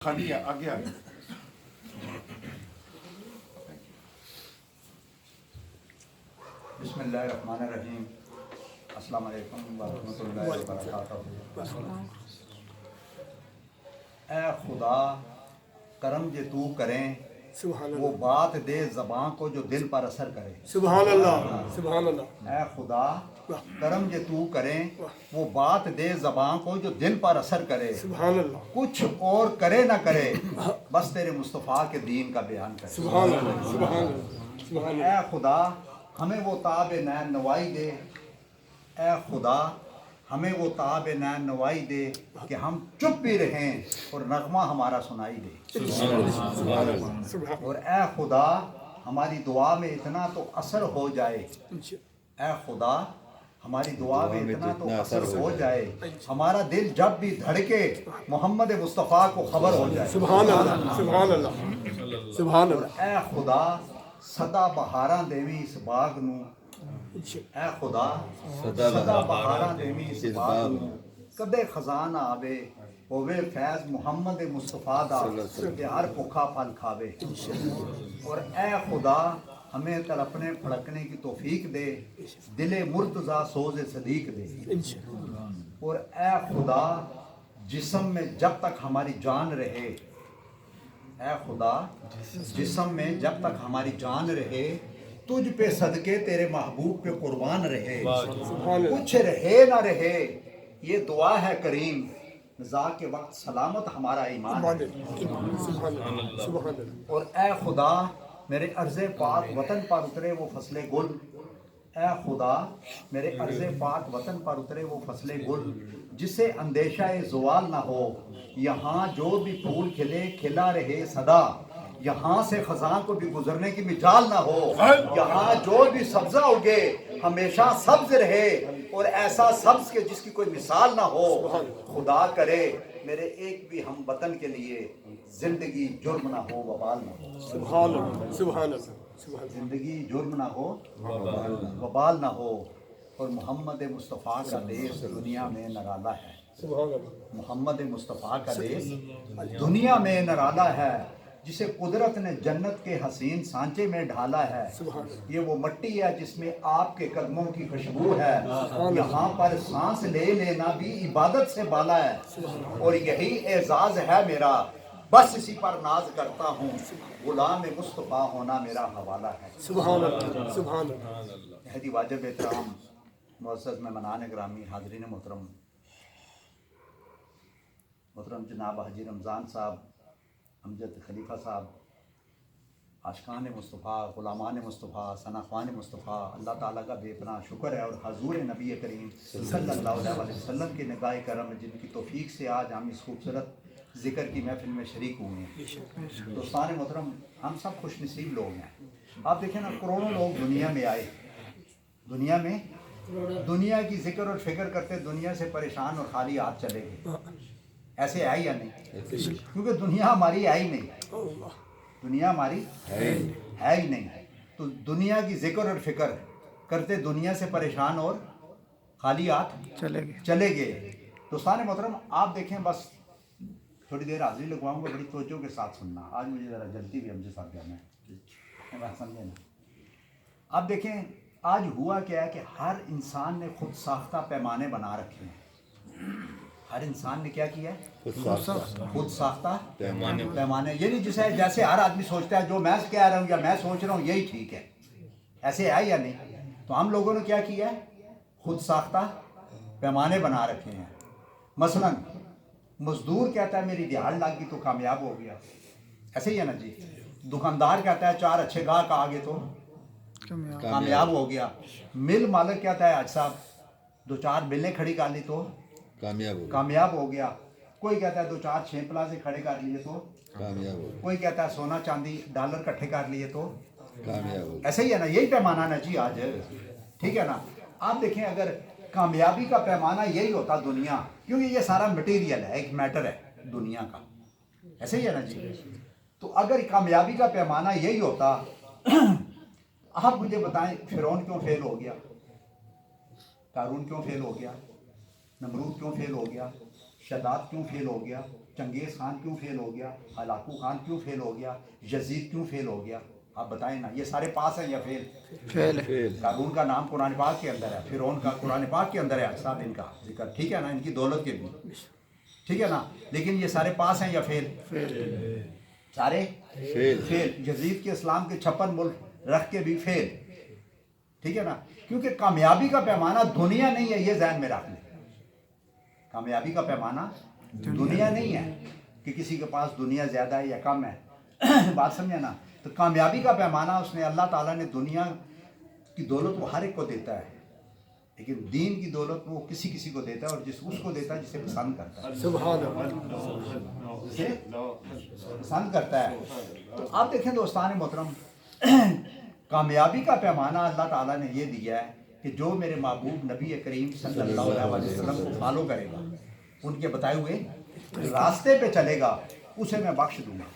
खाली है आगे आगे। बिस्मिल्लाहिर्रहमानिर्रहीम। अस्सलाम वालेकुम व रहमतुल्लाहि व बरकातहू। ए खुदा करम जे तू करें वो बात दे ज़बां को जो दिल पर असर करे। सुभान अल्लाह, सुभान अल्लाह। ए खुदा करम जे तू करें वो बात दे ज़बां को जो दिल पर असर करे। सुभान अल्लाह, कुछ और करे ना करे बस तेरे मुस्तफ़ा के दीन का बयान करे। सुभान अल्लाह, सुभान अल्लाह, सुभान अल्लाह। ए खुदा हमें वो ताब नैन नवाई दे। ए खुदा हमें वो ताब नैन नवाई दे कि हम चुप भी रहें और नगमा हमारा सुनाई दे। और ए खुदा हमारी दुआ में इतना तो असर हो जाए। ए खुदा हमारी दुआ में इतना तो असर हो जाए हमारा दिल जब भी धड़के मोहम्मद मुस्तफ़ा को खबर हो जाए। सुभान अल्लाह, सुभान अल्लाह, सुभान और अल्लाह। ए खुदा सदा बहारां देवी इस बाग नू। ए खुदा सदा बहारां देवी इस बाग नू कदे खजाना आवे होवे फैज मोहम्मद मुस्तफ़ा दा ते हर भुखा फल खावे। और ए खुदा हमें तड़पने फड़कने की तौफीक दे दिले मुर्तज़ा सोज़े सदीक दे। और ए खुदा जिस्म में जब तक हमारी जान रहे, ए खुदा जिस्म में जब तक हमारी जान रहे तुझ पे सदके तेरे महबूब पे कुर्बान रहे। कुछ रहे ना रहे ये दुआ है करीम नज़ा के वक्त सलामत हमारा ईमान है। और ए खुदा मेरे अर्ज़े पाक वतन पर उतरे वो फसले गुल। ए खुदा मेरे अर्ज़े पाक वतन पर उतरे वो फसले गुल जिससे अंदेशा ज़वाल ना हो। यहाँ जो भी फूल खिले खिला रहे सदा यहाँ से खजां को भी गुजरने की मिजाल ना हो। यहाँ जो भी सब्जा उगे हमेशा सब्ज रहे और ऐसा सब्ज के जिसकी कोई मिसाल ना हो। खुदा करे मेरे एक भी हम वतन के लिए जिंदगी जुर्म ना हो वबाल ना हो। सुभान अल्लाह, सुभान अल्लाह, सुभान अल्लाह। जिंदगी जुर्म ना हो वबाल ना हो। और मोहम्मद मुस्तफ़ा का देश दुनिया में निराला है। सुभान अल्लाह। मोहम्मद मुस्तफ़ा का देश दुनिया में निराला है जिसे कुदरत ने जन्नत के हसीन सांचे में ढाला है। ये वो मट्टी है जिसमें आपके कदमों की खुशबू है। यहाँ पर सांस ले लेना भी इबादत से बाला है। और यही एजाज है मेरा बस इसी पर नाज करता हूँ गुलाम मुस्तफ़ा होना मेरा हवाला है। सुभान अल्लाह, सुभान अल्लाह। यही वाजिब एहतराम मुअज़्ज़ज़ मेहमानान ग्रामी हाज़रीन मोहतरम जनाब हाजी रमज़ान साहब, अमजद खलीफा साहब, आशिकान मुस्तफ़ा, ग़ुलामान मुस्तफ़ा, सनाख़वान मुस्तफ़ा, अल्लाह ताला का बेपनाह शुक्र है। और हज़ूर नबी करीम सल्लल्लाहु अलैहि वसल्लम की निगाह करम जिनकी तौफ़ीक से आज हम इस खूबसूरत ज़िक्र की महफ़िल में शरीक हुए हैं। दोस्तान मोहतरम हम सब खुश नसीब लोग हैं। आप देखें ना करोड़ों लोग दुनिया में आए, दुनिया में दुनिया की ज़िक्र और फ़िक्र करते दुनिया से परेशान और खाली हाथ चले गए। ऐसे है या नहीं? क्योंकि दुनिया हमारी है ही नहीं, दुनिया हमारी है ही नहीं। तो दुनिया की जिक्र और फिक्र करते दुनिया से परेशान और खाली हाथ चले गए। दोस्तान मोहतरम आप देखें, बस थोड़ी देर हाजिरी लगवाऊंगा, बड़ी तवज्जो के साथ सुनना। आज मुझे ज़रा जल्दी भी हमसे साथ जाना है, बात समझे ना। आप देखें आज हुआ क्या है कि हर इंसान ने खुद साख्ता पैमाने बना रखे हैं। हर इंसान ने क्या किया है? खुद साख्ता पैमाने। ये नहीं जैसे हर आदमी सोचता है जो मैं कह रहा हूँ या मैं सोच रहा हूँ यही ठीक है, ऐसे है या नहीं? तो हम लोगों ने क्या किया है? खुद साख्ता पैमाने बना रखे हैं। मसलन मजदूर कहता है मेरी दिहाड़ लग गई तो कामयाब हो गया, ऐसे ही है ना जी। दुकानदार कहता है चार अच्छे गाहक आ गए तो कामयाब हो गया। मिल मालिक कहता है आज साहब दो चार मिलें खड़ी कर ली तो कामयाब हो गया। कोई कहता है दो चार 6 प्लाजे खड़े कर लिए तो कामयाब हो गया। कोई कहता है सोना चांदी डॉलर इकट्ठे कर लिए तो कामयाब हो गया। ऐसे ही है ना, यही पैमाना ना जी आज, ठीक है ना। आप देखें अगर कामयाबी का पैमाना यही होता दुनिया, क्योंकि ये सारा मटेरियल है, एक मैटर है दुनिया का, ऐसे ही है ना जी। तो अगर कामयाबी का पैमाना यही होता आप मुझे बताएं फिरौन क्यों फेल हो गया, कारून क्यों फेल हो गया, नमरूद क्यों फेल हो गया, शद्दाद क्यों फेल हो गया, چنگیز خان کیوں فیل ہو گیا, ہلاکو خان کیوں فیل ہو گیا, یزید کیوں فیل ہو گیا, آپ بتائیں نا. یہ سارے پاس ہیں یا فیل؟ فیل. قارون کا نام قرآن پاک کے اندر ہے, فرعون کا قرآن پاک کے اندر ہے صاحب ان کا ذکر, ٹھیک ہے نا, ان کی دولت کے بھی, ٹھیک ہے نا, لیکن یہ سارے پاس ہیں یا فیل؟ سارے فیل. یزید کے اسلام کے 56 ملک رکھ کے بھی فیل, ٹھیک ہے نا. کیونکہ کامیابی کا پیمانہ دنیا نہیں ہے, یہ ذہن میں رکھ لیں. کامیابی کا پیمانہ دنیا نہیں ہے کہ کسی کے پاس دنیا زیادہ ہے یا کم ہے, بات سمجھے نا. تو کامیابی کا پیمانہ اس نے, اللہ تعالیٰ نے دنیا کی دولت وہ ہر ایک کو دیتا ہے, لیکن دین کی دولت وہ کسی کسی کو دیتا ہے, اور اس کو دیتا ہے جسے پسند کرتا ہے, سبحان اللہ. جسے پسند کرتا ہے. تو آپ دیکھیں دوستان محترم, کامیابی کا پیمانہ اللہ تعالیٰ نے یہ دیا ہے کہ جو میرے محبوب نبی کریم صلی اللہ علیہ وسلم کو فالو کرے گا, ان کے بتائے ہوئے راستے پہ چلے گا, اسے میں بخش دوں گا.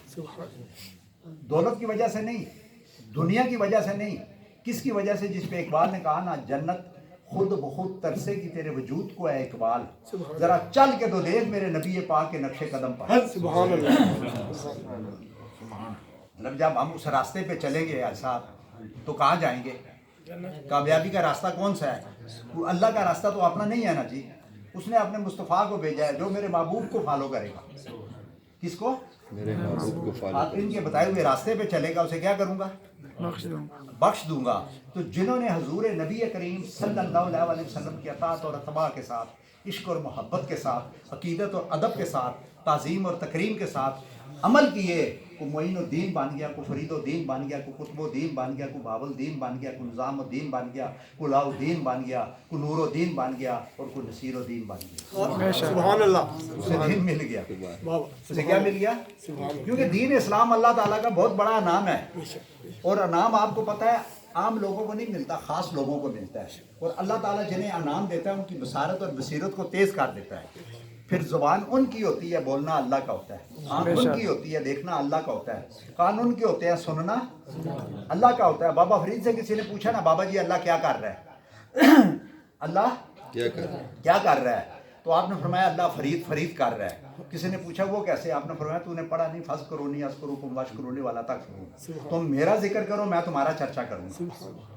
دولت کی وجہ سے نہیں, دنیا کی وجہ سے نہیں, کس کی وجہ سے؟ جس پہ اقبال نے کہا نا, جنت خود بخود ترسے کی تیرے وجود کو ہے اقبال, ذرا چل کے تو دیکھ میرے نبی پاک کے نقش قدم پر. سبحان اللہ. مطلب جب ہم اس راستے پہ چلیں گے صاحب تو کہاں جائیں گے؟ کامیابی کا راستہ کون سا ہے؟ اللہ کا راستہ تو اپنا نہیں ہے نا جی, اس نے اپنے مصطفیٰ کو بھیجا ہے جو میرے محبوب کو فالو کرے گا. کس کو؟ میرے محبوب کو فالو. آپ ان کے بتائے ہوئے راستے پہ چلے گا, اسے کیا کروں گا؟ بخش دوں گا. تو جنہوں نے حضور نبی کریم صلی اللہ علیہ وسلم کی اطاعت اور اتباع کے ساتھ, عشق اور محبت کے ساتھ, عقیدت اور ادب کے ساتھ, تعظیم اور تکریم کے ساتھ عمل کیے, کو معین الدین بن گیا, کو فرید الدین بن گیا, کو قطب الدین بن گیا, کو باب الدین بن گیا, کو نظام الدین بن گیا, کو لاؤ الدین بن گیا, کو نور الدین بن گیا, اور کو نصیر الدین بن گیا. سبحان اللہ. اسے دین مل گیا. بابا. اسے کیا مل گیا؟ کیونکہ دین اسلام اللہ تعالیٰ کا بہت بڑا انعام ہے, اور انعام آپ کو پتہ ہے عام لوگوں کو نہیں ملتا, خاص لوگوں کو ملتا ہے. اور اللہ تعالیٰ جنہیں انعام دیتا ہے ان کی بصارت اور بصیرت کو تیز کر دیتا ہے. پھر زبان ان کی ہوتی ہے, بولنا اللہ کا ہوتا ہے. آنکھ ان کی ہوتی ہے, دیکھنا اللہ کا ہوتا ہے. کان ان کے ہوتے ہیں, سننا اللہ کا ہوتا ہے. بابا فرید سے کسی نے پوچھا نا, بابا جی اللہ کیا کر رہا ہے؟ اللہ کیا کر رہا ہے؟ تو آپ نے فرمایا اللہ فرید کر رہا ہے. کسی نے پوچھا وہ کیسے؟ آپ نے فرمایا تو نے پڑھا نہیں, فض کرونی اذکرکم واشکرونی والا تک فرون, تم میرا ذکر کرو میں تمہارا چرچا کروں گا.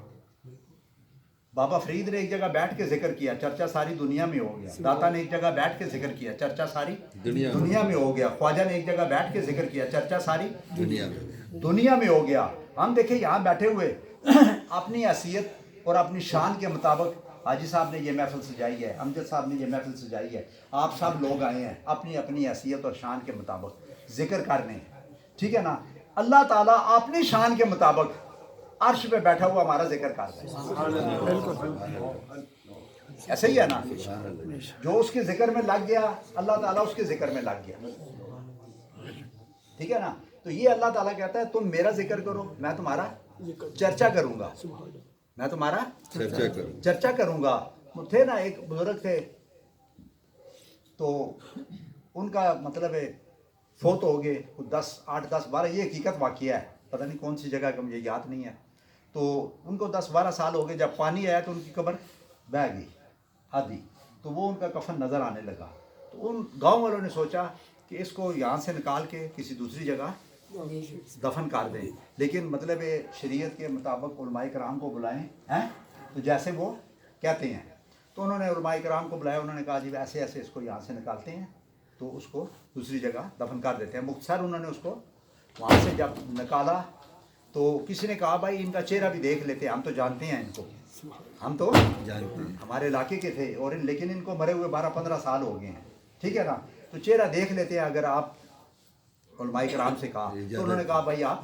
بابا فرید نے ایک جگہ بیٹھ کے ذکر کیا, چرچا ساری دنیا میں ہو گیا. داتا نے ایک جگہ بیٹھ کے ذکر کیا, چرچا ساری دنیا میں ہو گیا. خواجہ نے ایک جگہ بیٹھ کے ذکر کیا, چرچا ساری دنیا میں ہو گیا. ہم دیکھیں یہاں بیٹھے ہوئے اپنی حیثیت اور اپنی شان کے مطابق, حاجی صاحب نے یہ محفل سجائی ہے, امجد صاحب نے یہ محفل سجائی ہے, آپ سب لوگ آئے ہیں اپنی اپنی حیثیت اور شان کے مطابق ذکر کرنے, ٹھیک ہے نا. اللہ تعالیٰ اپنی شان کے مطابق عرش پہ بیٹھا ہوا ہمارا ذکر کرتا ہے. ایسے ہی ہے نا, جو اس کے ذکر میں لگ گیا اللہ تعالیٰ اس کے ذکر میں لگ گیا, ٹھیک ہے نا. تو یہ اللہ تعالیٰ کہتا ہے تم میرا ذکر کرو میں تمہارا چرچا کروں گا, میں تمہارا چرچا کروں گا. تھے نا ایک بزرگ تھے, تو ان کا مطلب ہے فوت ہو گئے 8 10 12, یہ حقیقت واقعہ ہے, پتہ نہیں کون سی جگہ کا مجھے یاد نہیں ہے. تو ان کو 10 12 سال ہو گئے, جب پانی آیا تو ان کی قبر بہہ گئی آدھی, تو وہ ان کا کفن نظر آنے لگا. تو ان گاؤں والوں نے سوچا کہ اس کو یہاں سے نکال کے کسی دوسری جگہ دفن کر دیں, لیکن مطلب شریعت کے مطابق علماء کرام کو بلائیں ہیں, تو جیسے وہ کہتے ہیں. تو انہوں نے علماء کرام کو بلایا, انہوں نے کہا جی ایسے ایسے اس کو یہاں سے نکالتے ہیں تو اس کو دوسری جگہ دفن کر دیتے ہیں. مختصر انہوں نے اس کو وہاں سے جب نکالا تو کسی نے کہا بھائی ان کا چہرہ بھی دیکھ لیتے ہیں, ہم تو جانتے ہیں ان کو, ہم تو جانتے ہیں, ہمارے علاقے کے تھے, اور لیکن ان کو مرے ہوئے 12 15 سال ہو گئے ہیں, ٹھیک ہے نا. تو چہرہ دیکھ لیتے ہیں اگر آپ علماء کرام سے کہا. تو انہوں نے کہا بھائی آپ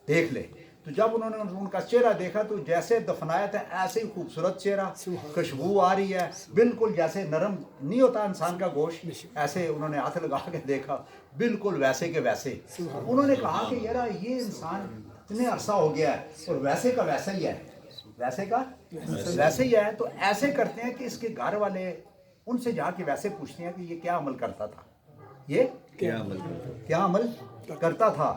دیکھ لیں. تو جب انہوں نے ان کا چہرہ دیکھا تو جیسے دفنایا تھا ایسے ہی خوبصورت چہرہ, خوشبو آ رہی ہے بالکل جیسے نرم نہیں ہوتا انسان کا گوشت, ایسے انہوں نے ہاتھ لگا کے دیکھا بالکل ویسے کے ویسے. انہوں نے کہا کہ یار یہ انسان اتنے عرصہ ہو گیا ہے اور ویسے کا ویسا ہی ہے, ویسے کا ویسے ہی ہے. تو ایسے کرتے ہیں کہ اس کے گھر والے ان سے جا کے ویسے پوچھتے ہیں کہ یہ کیا عمل کرتا تھا, یہ کیا عمل کرتا تھا.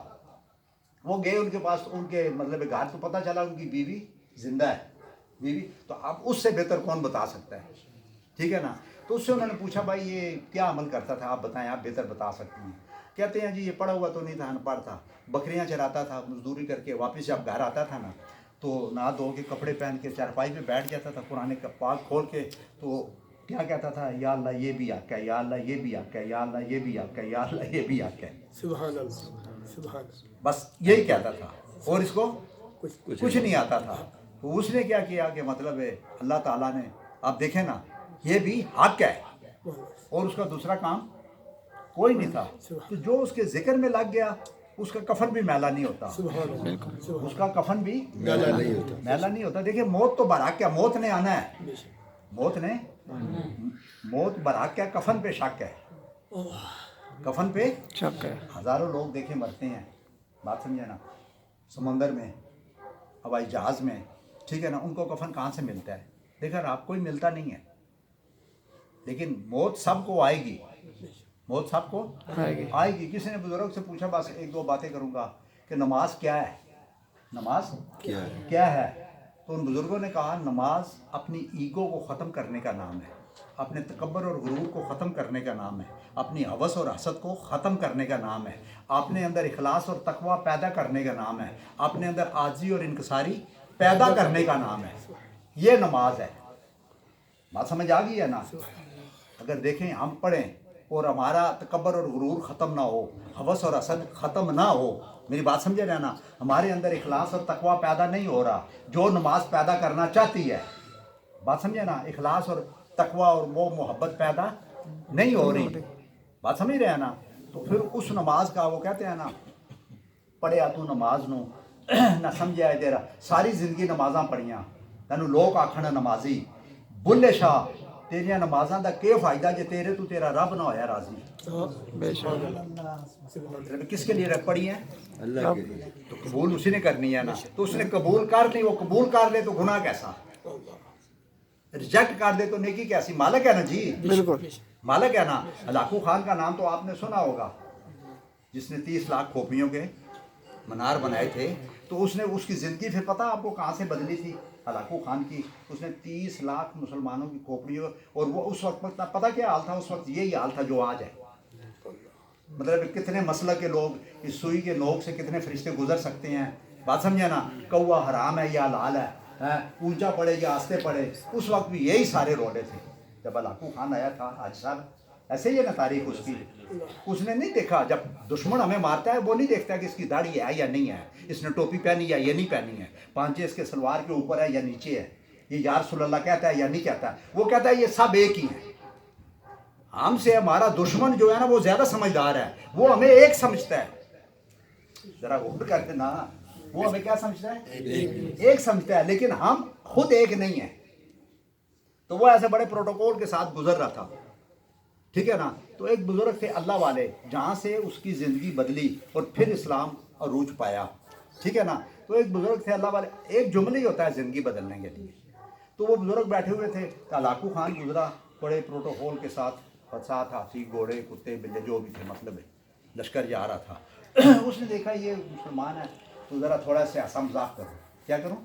وہ گئے ان کے پاس, ان کے مطلب گھر, تو پتہ چلا ان کی بیوی زندہ ہے, بیوی. تو اب اس سے بہتر کون بتا سکتا ہے, ٹھیک ہے نا. تو اس سے انہوں نے پوچھا بھائی یہ کیا عمل کرتا تھا آپ بتائیں, آپ بہتر بتا سکتی ہیں. کہتے ہیں جی یہ پڑھا ہوا تو نہیں تھا, ان پڑھ تھا, بکریاں چراتا تھا, مزدوری کر کے واپس جب گھر آتا تھا نا تو نہا دھو کے کپڑے پہن کے چارپائی پہ بیٹھ جاتا تھا, قرآن پاک کھول کے تو کیا کہتا تھا, یا اللہ یہ بھی حق ہے, یا اللہ یہ بھی حق ہے, یا اللہ یہ بھی حق ہے, یا اللہ یہ بھی حق ہے. سبحان اللہ سبحان اللہ. بس یہی کہتا تھا اور اس کو کچھ نہیں آتا تھا. تو اس نے کیا کیا کہ مطلب ہے اللہ تعالیٰ نے, آپ دیکھیں نا, یہ بھی حق ہے اور اس کا دوسرا کام کوئی نہیں تھا. تو جو اس کے ذکر میں لگ گیا اس کا کفن بھی میلا نہیں ہوتا, اس کا کفن بھی میلا نہیں ہوتا. دیکھیں موت تو برحق ہے, موت نے آنا ہے, موت برحق ہے, کفن پہ شک ہے, کفن پہ شک ہے. ہزاروں لوگ دیکھیں مرتے ہیں, بات سمجھے نا, سمندر میں, ہوائی جہاز میں, ٹھیک ہے نا, ان کو کفن کہاں سے ملتا ہے؟ دیکھیں آپ کوئی ملتا نہیں ہے, لیکن موت سب کو آئے گی, موت سب کو آئے گی. کسی نے بزرگ سے پوچھا, بس ایک دو باتیں کروں گا, کہ نماز کیا ہے, نماز کیا ہے؟ تو ان بزرگوں نے کہا نماز اپنی ایگو کو ختم کرنے کا نام ہے, اپنے تکبر اور غرور کو ختم کرنے کا نام ہے, اپنی ہوس اور حسد کو ختم کرنے کا نام ہے, اپنے اندر اخلاص اور تقوی پیدا کرنے کا نام ہے, اپنے اندر عاجزی اور انکساری پیدا کرنے کا نام ہے. یہ نماز ہے. بات سمجھ آ گئی ہے نا؟ اگر دیکھیں ہم پڑھیں اور ہمارا تکبر اور غرور ختم نہ ہو, ہوس اور حسد ختم نہ ہو, میری بات سمجھے نا, ہمارے اندر اخلاص اور تقوی پیدا نہیں ہو رہا جو نماز پیدا کرنا چاہتی ہے. بات سمجھے نا, اخلاص اور تقوی اور وہ محبت پیدا نہیں ہو رہی, بات سمجھ رہے ہیں نا, تو پھر اس نماز کا وہ کہتے ہیں نا, پڑھیا تو نماز نو نہ سمجھا ہے تیرا, ساری زندگی نمازاں پڑھیاں تینوں لوگ آکھن نمازی, بلے شاہ تیریاں نمازاں دا کی فائدہ جے تیرے تو تیرا رب نہ ہویا راضی. بے شک کس کے لیے رکھ پڑی ہیں؟ اللہ کے لیے. تو قبول اسی نے کرنی ہے نا, تو اس نے قبول کر لی, وہ قبول کر لے تو گناہ کیسا, ریجیکٹ کر دے تو نیکی کیسی. مالک ہے نا جی, بالکل مالک ہے نا. ہلاکو خان کا نام تو آپ نے سنا ہوگا, جس نے 30 لاکھ کھوپڑیوں کے منار بنائے تھے. تو اس نے اس کی زندگی پھر پتہ آپ کو کہاں سے بدلی تھی ہلاکو خان کی. اس نے 30 لاکھ مسلمانوں کی کھوپڑیوں, اور وہ اس وقت پتہ کیا حال تھا, اس وقت یہی حال تھا جو آج ہے. مطلب کتنے مسلک کے لوگ اس سوئی کے نوک سے کتنے فرشتے گزر سکتے ہیں. بات سمجھے نا, کوا حرام ہے یا حلال ہے, اونچا پڑے یا آستے پڑے, اس وقت بھی یہی سارے رولے تھے. جب ہلاکو خان آیا تھا حاج صاحب, ایسے ہی ہے نا تاریخ اس کی, اس نے نہیں دیکھا, جب دشمن ہمیں مارتا ہے وہ نہیں دیکھتا کہ اس کی داڑھی ہے یا نہیں ہے, اس نے ٹوپی پہنی ہے یا نہیں پہنی ہے, پانچے اس کے سلوار کے اوپر ہے یا نیچے ہے, یہ یا رسول اللہ کہتا ہے یا نہیں کہتا ہے. وہ کہتا ہے یہ سب ایک ہی ہیں. ہم سے ہمارا دشمن جو ہے نا وہ زیادہ سمجھدار ہے, وہ ہمیں ایک سمجھتا ہے. ذرا غور کرتے نا, وہ ہمیں کیا سمجھتا ہے؟ ایک سمجھتا ہے, لیکن ہم خود ایک نہیں ہیں. تو وہ ایسے بڑے پروٹوکول کے ساتھ گزر رہا تھا, ٹھیک ہے نا. تو ایک بزرگ تھے اللہ والے, جہاں سے اس کی زندگی بدلی اور پھر اسلام عروج پایا, ٹھیک ہے نا. تو ایک بزرگ تھے اللہ والے, ایک جملہ ہی ہوتا ہے زندگی بدلنے کے لیے. تو وہ بزرگ بیٹھے ہوئے تھے, ہلاکو خان گزرا بڑے پروٹوکول کے ساتھ, ساتھ ہاتھی گھوڑے کتے بلے جو بھی تھے, مطلب ہے لشکر جا رہا تھا. اس نے دیکھا یہ مسلمان ہے, تو ذرا تھوڑا سا ایسا مذاق کروں, کیا کروں,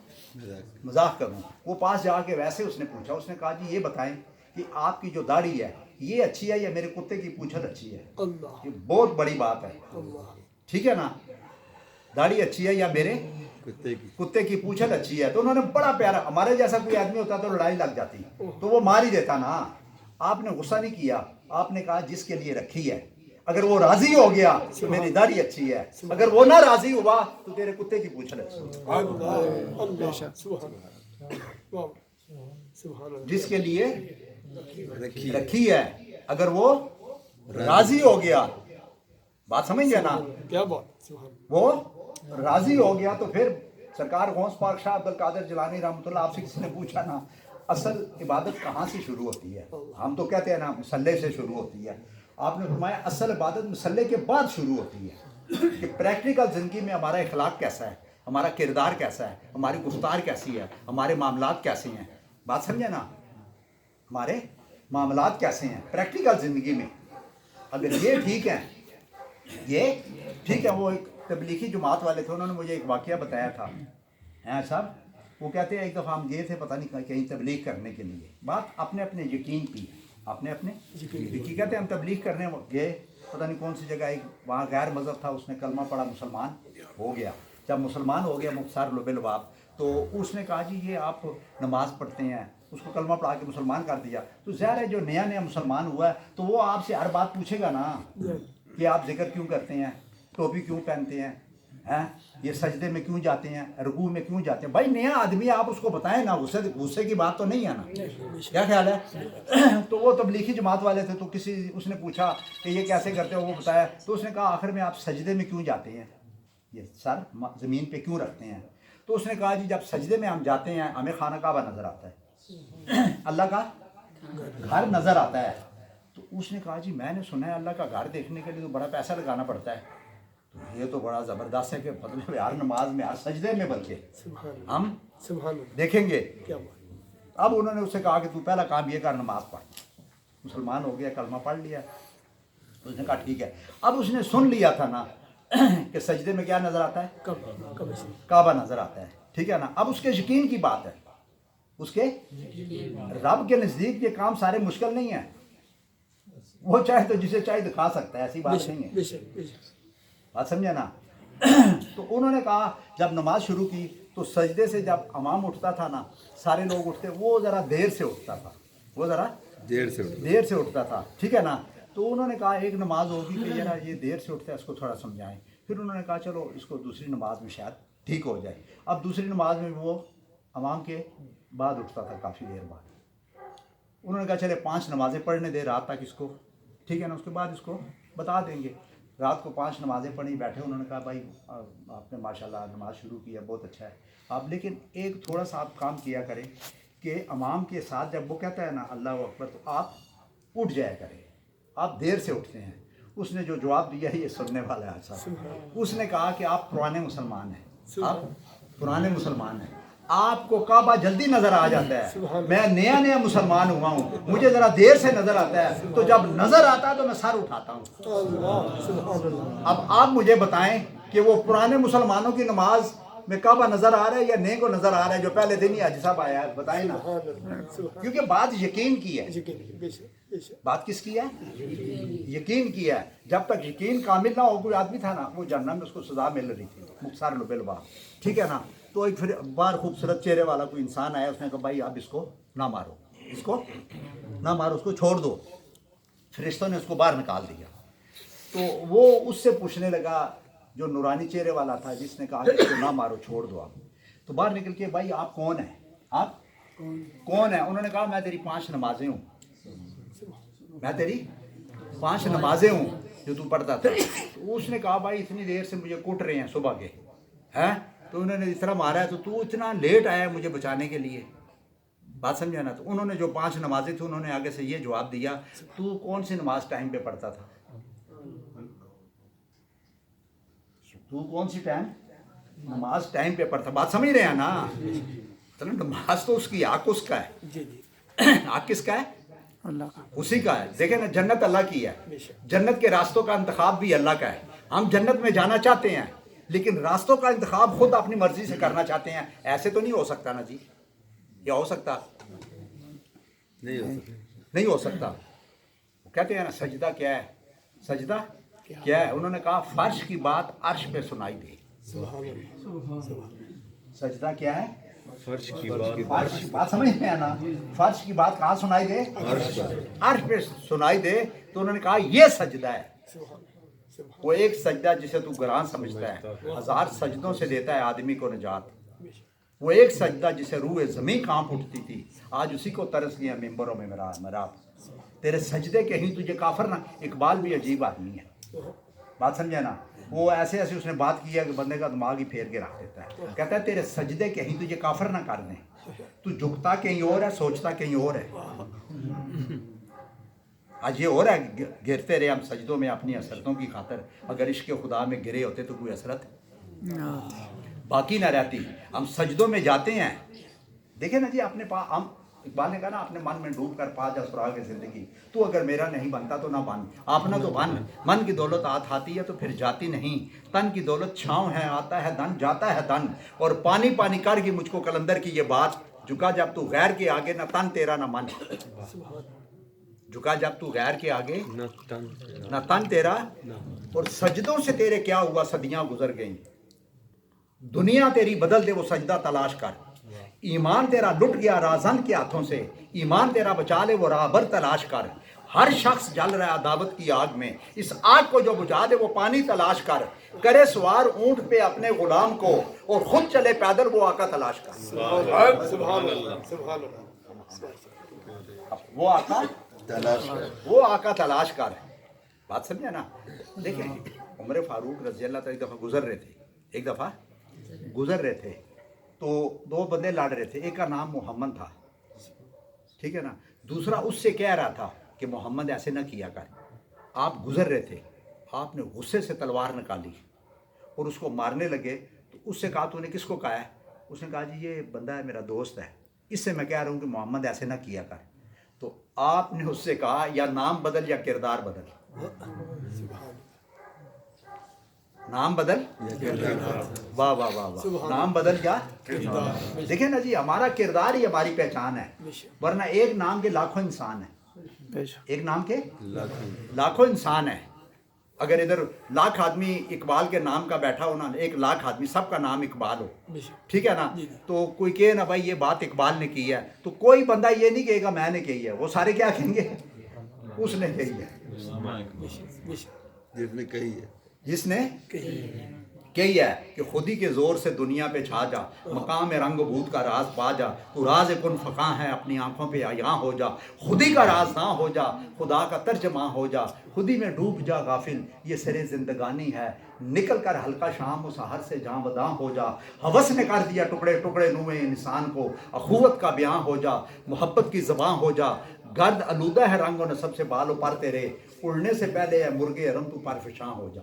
مذاق کروں. وہ پاس جا کے ویسے اس نے پوچھا, اس نے کہا جی یہ بتائیں کہ آپ کی جو داڑھی ہے یہ اچھی ہے یا میرے کتے کی پونچھل اچھی ہے؟ یہ بہت بڑی بات ہے, ٹھیک ہے نا. داڑھی اچھی ہے یا میرے کتے کی پونچھل اچھی ہے؟ تو انہوں نے بڑا پیارا, ہمارے جیسا کوئی آدمی ہوتا تو لڑائی لگ جاتی, تو وہ مار ہی دیتا نا. آپ نے غصہ نہیں کیا, آپ نے کہا جس کے لیے رکھی ہے, اگر وہ راضی ہو گیا تو میری داڑھی اچھی ہے, اگر وہ نہ راضی ہوا تو تیرے کتے کی پونچھل اچھی ہے. جس کے لیے رکھی ہے, اگر وہ راضی ہو گیا, بات سمجھ گیا نا, کیا بات, وہ راضی ہو گیا. تو پھر سرکار غوث پاک شاہ عبد القادر جیلانی رحمۃ اللہ, آپ سے کسی نے پوچھا نا اصل عبادت کہاں سے شروع ہوتی ہے؟ ہم تو کہتے ہیں نا مصلے سے شروع ہوتی ہے. آپ نے فرمایا اصل عبادت مصلے کے بعد شروع ہوتی ہے, کہ پریکٹیکل زندگی میں ہمارا اخلاق کیسا ہے, ہمارا کردار کیسا ہے, ہماری گفتار کیسی ہے, ہمارے معاملات کیسے ہیں. بات سمجھے نا, ہمارے معاملات کیسے ہیں پریکٹیکل زندگی میں. اگر یہ ٹھیک ہے, یہ ٹھیک ہے. وہ ایک تبلیغی جماعت والے تھے, انہوں نے مجھے ایک واقعہ بتایا تھا صاحب. وہ کہتے ہیں ایک دفعہ ہم گئے تھے پتہ نہیں کہیں تبلیغ کرنے کے لیے, بات اپنے اپنے یقین کی, आपने अपने विकी कहते हैं हम तबलीग करने गए, पता नहीं कौन सी जगह, एक वहाँ गैर मज़हब था, उसने कलमा पढ़ा, मुसलमान हो गया। जब मुसलमान हो गया मुख्तार लुबेलबाब, तो उसने कहा जी ये आप नमाज़ पढ़ते हैं, उसको कलमा पढ़ा के मुसलमान कर दिया। तो ज़ाहिर है जो नया नया मुसलमान हुआ है तो वो आपसे हर बात पूछेगा ना कि आप जिक्र क्यों करते हैं, टोपी क्यों पहनते हैं, ये सजदे में क्यों जाते हैं, रुकू में क्यों जाते हैं। भाई नया आदमी, आप उसको बताएं ना, गुस्से की बात तो नहीं है ना, क्या ख्याल है। तो वो तबलीगी जमात वाले थे, तो उसने पूछा कि ये कैसे करते हो, वो बताया। तो उसने कहा आखिर में आप सजदे में क्यों जाते हैं, ये सर ज़मीन पे क्यों रखते हैं। तो उसने कहा जी जब सजदे में हम जाते हैं हमें खाना काबा नज़र आता है, अल्लाह का घर नज़र आता है। तो उसने कहा जी मैंने सुना है अल्लाह का घर देखने के लिए तो बड़ा पैसा लगाना पड़ता है। तो ये तो बड़ा ज़बरदस्त है कि मतलब हर नमाज में, हर सजदे में बल्कि हम देखेंगे। अब उन्होंने उससे कहा कि तू पहला काम ये कर, नमाज पढ़। मुसलमान हो गया, कलमा पढ़ लिया। तो उसने कहा ठीक है। अब उसने सुन लिया था ना कि सजदे में क्या नज़र आता है, काबा नज़र आता है, ठीक है ना। अब उसके यकीन की बात है, उसके रब के नज़दीक ये काम सारे मुश्किल नहीं है। वो चाहे तो जिसे चाहे दिखा सकता है, ऐसी बात नहीं है, बात समझे ना। तो उन्होंने कहा जब नमाज शुरू की तो सजदे से जब इमाम उठता था ना, सारे लोग उठते, वो ज़रा देर से उठता था, वो ज़रा देर से उठता था, ठीक है ना। तो उन्होंने कहा एक नमाज होगी कि जरा ये देर से उठता है, इसको थोड़ा समझाएं। फिर उन्होंने कहा चलो इसको दूसरी नमाज में शायद ठीक हो जाए। अब दूसरी नमाज में वो इमाम के बाद उठता था, काफ़ी देर बाद। उन्होंने कहा चले 5 नमाज़ें पढ़ने दे रात तक इसको, ठीक है ना, उसके बाद इसको बता देंगे। रात को 5 नमाज़ें पढ़ी, बैठे। उन्होंने कहा भाई आपने माशाल्लाह नमाज शुरू किया, बहुत अच्छा है आप, लेकिन एक थोड़ा सा आप काम किया करें कि इमाम के साथ जब वो कहता है ना अल्लाह अकबर, तो आप उठ जाया करें, आप देर से उठते हैं। उसने जो जवाब दिया ये सुनने वाला है साहब। उसने कहा कि आप पुराने मुसलमान हैं, आप पुराने मुसलमान हैं, आपको काबा जल्दी नज़र आ जाता है। मैं नया नया मुसलमान हुआ हूँ, मुझे ज़रा देर से नज़र आता है, तो जब नज़र आता है तो मैं सर उठाता हूँ। अब आप मुझे बताएं कि वो पुराने मुसलमानों की नमाज में काबा नज़र आ रहा है या नए को नज़र आ रहा है जो पहले दिन ही हाजी साहब आया है, बताएं ना। क्योंकि बात यकीन की है, बात किसकी है, यकीन की है। जब तक यकीन कामिल ना हो, कोई आदमी था ना, वो जन्नत में उसको सजा मिल रही थी, मुख्तार लुबेलबाब, ठीक है ना। तो एक फिर बार खूबसूरत चेहरे वाला कोई इंसान आया, उसने कहा भाई आप इसको ना मारो, इसको ना मारो, उसको छोड़ दो। फरिश्तों ने उसको बाहर निकाल दिया। तो वो उससे पूछने लगा, जो नूरानी चेहरे वाला था, जिसने कहा कि इसको ना मारो, छोड़ दो आप। तो बाहर निकल के भाई आप कौन हैं, आप कौन है। उन्होंने कहा मैं तेरी 5 नमाजें हूँ, मैं तेरी 5 नमाजें हूँ जो तू पढ़ता था। तो उसने कहा भाई इतनी देर से मुझे कूट रहे हैं सुबह के, हैं, तो उन्होंने इस तरह मारा है, तो तू इतना लेट आया मुझे बचाने के लिए, बात समझा ना। तो उन्होंने जो 5 नमाजें थी, उन्होंने आगे से ये जवाब दिया, तू कौन सी नमाज टाइम पे पढ़ता था, तू कौन सी नमाज टाइम पे पढ़ता, बात समझ रहे हैं ना। तो नमाज तो उसकी हक उसका है, हक किसका है, अल्लाह का, उसी का है। देखे ना, जन्नत अल्लाह की है, जन्नत के रास्तों का इंतखाब भी अल्लाह का है। हम जन्नत में जाना चाहते हैं, लेकिन रास्तों का इंतखाब खुद अपनी मर्जी से करना चाहते हैं। ऐसे तो नहीं हो सकता ना जी, या हो सकता, नहीं हो सकता। कहते हैं ना सजदा क्या है, सजदा क्या है। उन्होंने कहा फर्श की बात अर्श पे सुनाई दे। सजदा क्या है, फर्श की बात, फर्श, बात समझ में है ना, फर्श की बात कहाँ सुनाई दे, अर्श पे सुनाई दे। तो उन्होंने कहा ये सजदा है। वो एक सजदा जिसे तू गुरान समझता है, 1000 सजदों से देता है आदमी को निजात। वो एक सजदा जिसे रूह ज़मीन कांप उठती थी, आज उसी को तरस लिया मिंबरों में मेरा। तेरे सजदे के ही तुझे काफर ना। इकबाल भी अजीब आदमी है, बात समझे ना। वो ऐसे ऐसे उसने बात किया कि बंदे का दिमाग ही फेर के रख देता है। कहता है तेरे सजदे कहीं तुझे काफर ना कर दें, तू झुकता कहीं और है, सोचता कहीं और है। आज ये हो रहा है, गिरते रहे हम सजदों में अपनी असरतों की खातर। अगर इश्क़ खुदा में गिरे होते तो कोई असरत बाकी ना रहती। हम सजदों में जाते हैं, देखे ना जी, अपने पास हम, इकबाल ने कहा ना, अपने मन में डूब कर पा जा सुराग ज़िंदगी। तू अगर मेरा नहीं बनता तो ना बन, अपना तो बन। मन की दौलत आती है तो फिर जाती नहीं, तन की दौलत छाँव है, आता है धन, जाता है धन। और पानी पानी करगी मुझको कलंदर की ये बात, झुका जब तू गैर के आगे, ना तन तेरा ना मन। झुका जब तू गैर के आगे न तन तेरा न तन तेरा न और सजदों से तेरे क्या हुआ सदियां गुजर गईं दुनिया तेरी बदल दे वो सजदा तलाश कर ईमान तेरा लुट गया राजन के हाथों से ईमान तेरा बचा ले वो राहबर तलाश कर हर शख्स जल रहा है अदावत की आग में इस आग को जो बुझा दे वो पानी तलाश कर करे सवार ऊंट पे अपने गुलाम को और खुद चले पैदल वो आका तलाश कर सुभान अल्लाह सुभान अल्लाह वो आका तलाश कर वो आका तलाश कर बात समझे ना देखिए उमर फारूक रजी अल्लाह तआला एक दफ़ा गुजर रहे थे तो दो बंदे लड़ रहे थे एक का नाम मोहम्मद था ठीक है ना दूसरा उससे कह रहा था कि मोहम्मद ऐसे ना किया कर आप गुजर रहे थे आपने गुस्से से तलवार निकाली और उसको मारने लगे तो उससे कहा तूने किसको कहा है उसने कहा जी ये बंदा है मेरा दोस्त है इससे मैं कह रहा हूँ कि मोहम्मद ऐसे ना किया कर तो आपने उससे कहा या नाम बदल या किरदार बदल नाम बदल वाह वाह वाह वाह नाम बदल क्या देखिए ना जी हमारा किरदार ही हमारी पहचान है वरना एक नाम के लाखों इंसान है एक नाम के लाखों इंसान है अगर इधर लाख आदमी इकबाल के नाम का बैठा हो ना 1 लाख आदमी सबका नाम इकबाल हो ठीक है ना तो कोई कहे ना भाई ये बात इकबाल ने की है तो कोई बंदा ये नहीं कहेगा मैंने की है वो सारे क्या कहेंगे उसने कही है जिसने कही है जिसने कही है कि खुदी के जोर से दुनिया पे छा जा मकाम रंग भूत का राज पा जा तू राज कुन फका है अपनी आंखों पे यहाँ हो जा खुदी का राज ना हो जा खुदा का तर्जमा हो जा खुदी में डूब जा गाफिल ये सरे जिंदगानी है निकल कर हल्का शाम उस हर से जहाँ वदा हो जा हवस ने कर दिया टुकड़े टुकड़े नुए इंसान को अखुवत का बयां हो जा मोहब्बत की ज़बां हो जा गर्द आलूदा है रंगों ने सबसे बालों पर तेरे उड़ने से पहले है मुर्गे अरम तू परफिशां हो जा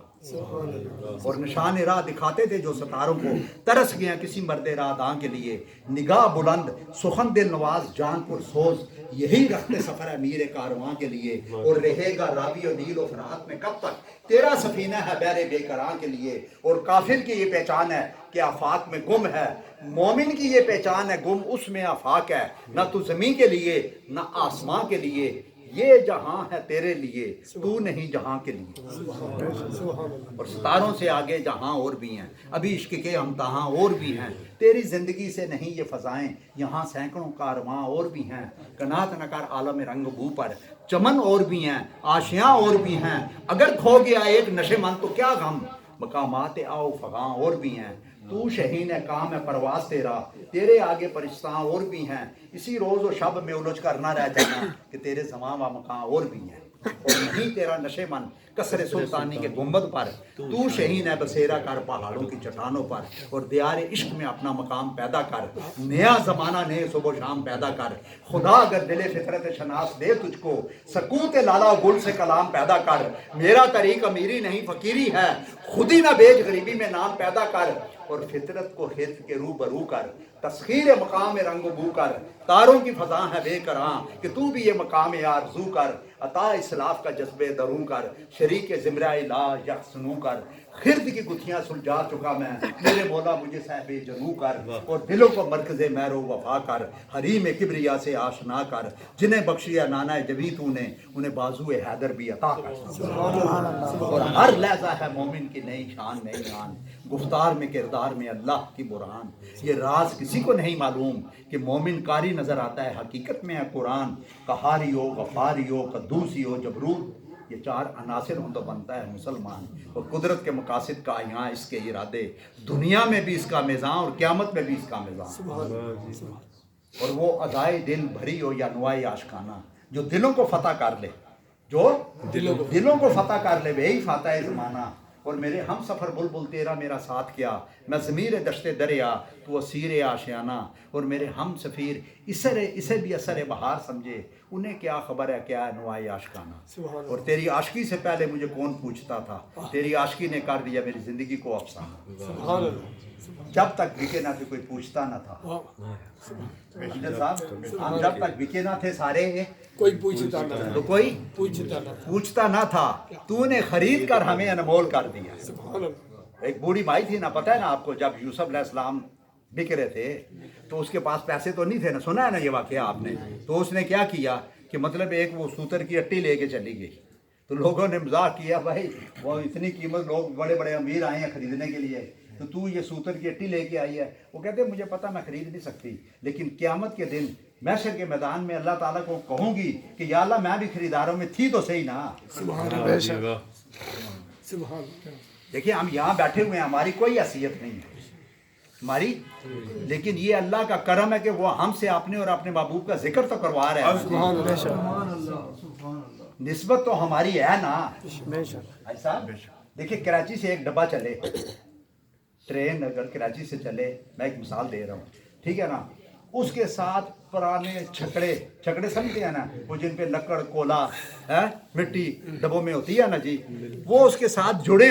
और निशान राह दिखाते थे जो सितारों को तरस गया किसी मर्दे राहदां के लिए निगाह बुलंद सुखन दिल नवाज जानपुर सोज यही रखते सफर है मीर कारवां के लिए और रहेगा रावी और नील और फरात में कब तक तेरा सफीना है बैरे बेकरां के लिए और काफिर की ये पहचान है कि आफाक में गुम है मोमिन की ये पहचान है गुम उसमें आफाक है ना तू जमीन के लिए ना आसमां के लिए ये जहां है तेरे लिए तू नहीं जहां के लिए और सितारों से आगे जहां और भी हैं अभी इश्क के हम तहां और भी हैं तेरी जिंदगी से नहीं ये फजाएं यहाँ सैकड़ों कारवां और भी हैं कनात नकार आलम रंग भू पर चमन और भी हैं आशियां और भी हैं अगर खो गया एक नशेमंद तो क्या गम मकामात आओ फगां और भी हैं तू शहीन है काम है परवास तेरा तेरे आगे परिश्ता और भी हैं इसी रोज़ और शब में उलझ कर ना रह जाना कि तेरे ज़मां व मकां और भी हैं और नहीं तेरा नशेमन कसरे सुल्तानी के गुंबद पर तू शहीन है बसेरा कर पहाड़ों की चट्टानों पर और दियार इश्क में अपना मकाम पैदा कर नया ज़माना नए सुबह शाम पैदा कर खुदा अगर दिले फितरत शनास दे तुझको सकूत लाला गुल से कलाम पैदा कर मेरा तरीक अमीरी नहीं फकीरी है खुद ही ना बेच गरीबी में नाम पैदा कर और फितरत को हिर्फ के रूबरू कर तस्खीर मकाम रंग बू कर तारों की फजा है बेकरां कि तू भी ये मकाम आरज़ू कर अता इस्लाफ का जज्बे दरूं कर शरीक ज़िमरा ला यहसनू कर खिर्द की गुत्थियां सुलझा चुका मैं मेरे मौला मुझे साहबे जनू कर और दिलों को मरकज़े मैरो वफा कर हरीम किब्रिया से आशना कर जिन्हें बख्शिया नाना जबी तूने उन्हें बाजू हैदर भी अता कर और हर लहजा है मोमिन की नई शान नई शान गुफ्तार में किरदार में अल्लाह की बुरहान ये राज किसी को नहीं मालूम कि मोमिन कारी नज़र आता है हकीकत में है कुरान कहारी हो गफारी हो कद्दूसी हो जबरूर ये 4 अनासिर हों तो बनता है मुसलमान और कुदरत के मकासद का यहाँ इसके इरादे दुनिया में भी इसका मिज़ान और क़यामत में भी इसका मिज़ान और वो अदाए दिल भरी हो या नुआए आशकाना जो दिलों को फतह कर ले जो दिलों को फतह कर ले वही फाता है ज़माना और मेरे हम सफ़र बुलबुल तेरा मेरा साथ क्या मैं ज़मीर दश्ते दरिया तो असीर आशियाना और मेरे हम सफ़ीर इसे भी असर बहार समझे उन्हें क्या खबर है क्या है नुआई आशकाना और तेरी आशिकी से पहले मुझे कौन पूछता था तेरी आशिकी ने कर दिया मेरी ज़िंदगी को अफसाना जब तक बिके ना थे कोई पूछता ना था साहब हम जब तक बिके ना थे सारे कोई पूछता ना तो कोई पूछता ना था तूने खरीद कर हमें अनमोल कर दिया एक बूढ़ी माई थी ना पता है ना आपको जब यूसुफ अलैहिस्सलाम बिक रहे थे तो उसके पास पैसे तो नहीं थे ना सुना है ना ये वाकया आपने तो उसने क्या किया कि मतलब एक वो सूतर की अट्टी लेके चली गई। तो लोगों ने मजाक किया, भाई वो इतनी कीमत, लोग बड़े बड़े अमीर आए हैं खरीदने के लिए, तो तू ये सूतर की अट्टी लेके आई है। वो कहते मुझे पता मैं खरीद नहीं सकती, लेकिन क़यामत के दिन महशर के मैदान में अल्लाह ताला को कहूँगी कि या अल्लाह मैं भी खरीदारों में थी तो सही ना। सुभान देखिए हम यहाँ बैठे हुए हैं, हमारी कोई हैसियत नहीं है हमारी, लेकिन ये अल्लाह का करम है कि वो हमसे अपने और अपने महबूब का जिक्र तो करवा रहे हैं। निस्बत तो हमारी है ना ऐसा। देखिए कराची से एक डब्बा चले, ट्रेन अगर कराची से चले, मैं एक मिसाल दे रहा हूँ, ठीक है ना, उसके साथ पुराने छकड़े समझते हैं ना, वो जिन पे लकड़ कोला है मिट्टी डब्बों में होती है ना जी, वो उसके साथ जुड़े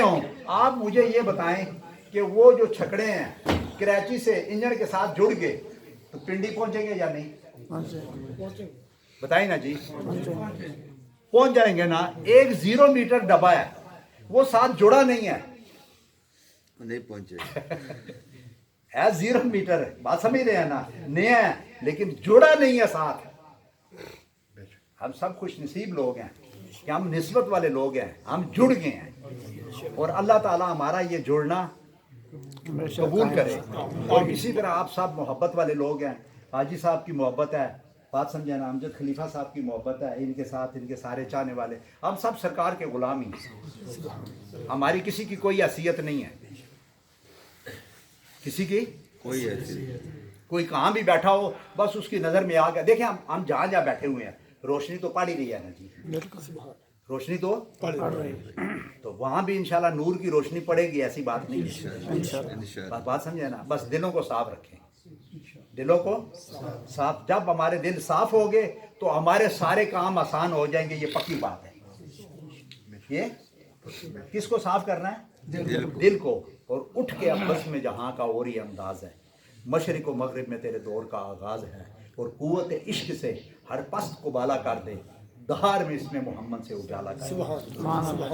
हों, आप मुझे ये बताएं कि वो जो छकड़े हैं कराची से इंजन के साथ जुड़ गए तो पिंडी पहुंचेंगे या नहीं? बताइए ना जी, पहुंच जाएंगे ना। एक 0 मीटर डब्बा है, वो साथ जुड़ा नहीं है, नहीं पहुंचे। है 0 मीटर है, बात समझ रहे हैं ना, नया है लेकिन जुड़ा नहीं है साथ। हम सब खुश नसीब लोग हैं कि हम निस्बत वाले लोग हैं, हम जुड़ गए हैं, और अल्लाह ताला हमारा ये जुड़ना कबूल करे। और इसी तरह आप सब मोहब्बत वाले लोग हैं, हाजी साहब की मोहब्बत है, बात समझे ना, अमजद खलीफा साहब की मोहब्बत है, इनके साथ इनके सारे चाहने वाले, हम सब सरकार के गुलाम ही हैं। हमारी किसी की कोई हैसियत नहीं है, किसी की कोई ऐसी कोई कहाँ भी बैठा हो बस उसकी नज़र में आ गया। देखिए हम जहाँ जहाँ बैठे हुए हैं, रोशनी तो पड़ ही रही है ना जी, रोशनी तो पढ़ रहे हैं। तो वहाँ भी इंशाल्लाह नूर की रोशनी पड़ेगी, ऐसी बात नहीं है। इंशाल्लाह। बात समझे ना, बस दिलों को साफ रखें, दिलों को साफ। जब हमारे दिल साफ हो गए तो हमारे सारे काम आसान हो जाएंगे, ये पक्की बात है। ये किसको साफ करना है? दिल को। और उठ के अब बस में जहाँ का और ही अंदाज है, मशरिक व मगरिब में तेरे दौर का आगाज है, और कुव्वत इश्क से हर पस्त को बाला कर दे, दहार में इसमें मोहम्मद से उजाला कर दे। सुभान अल्लाह।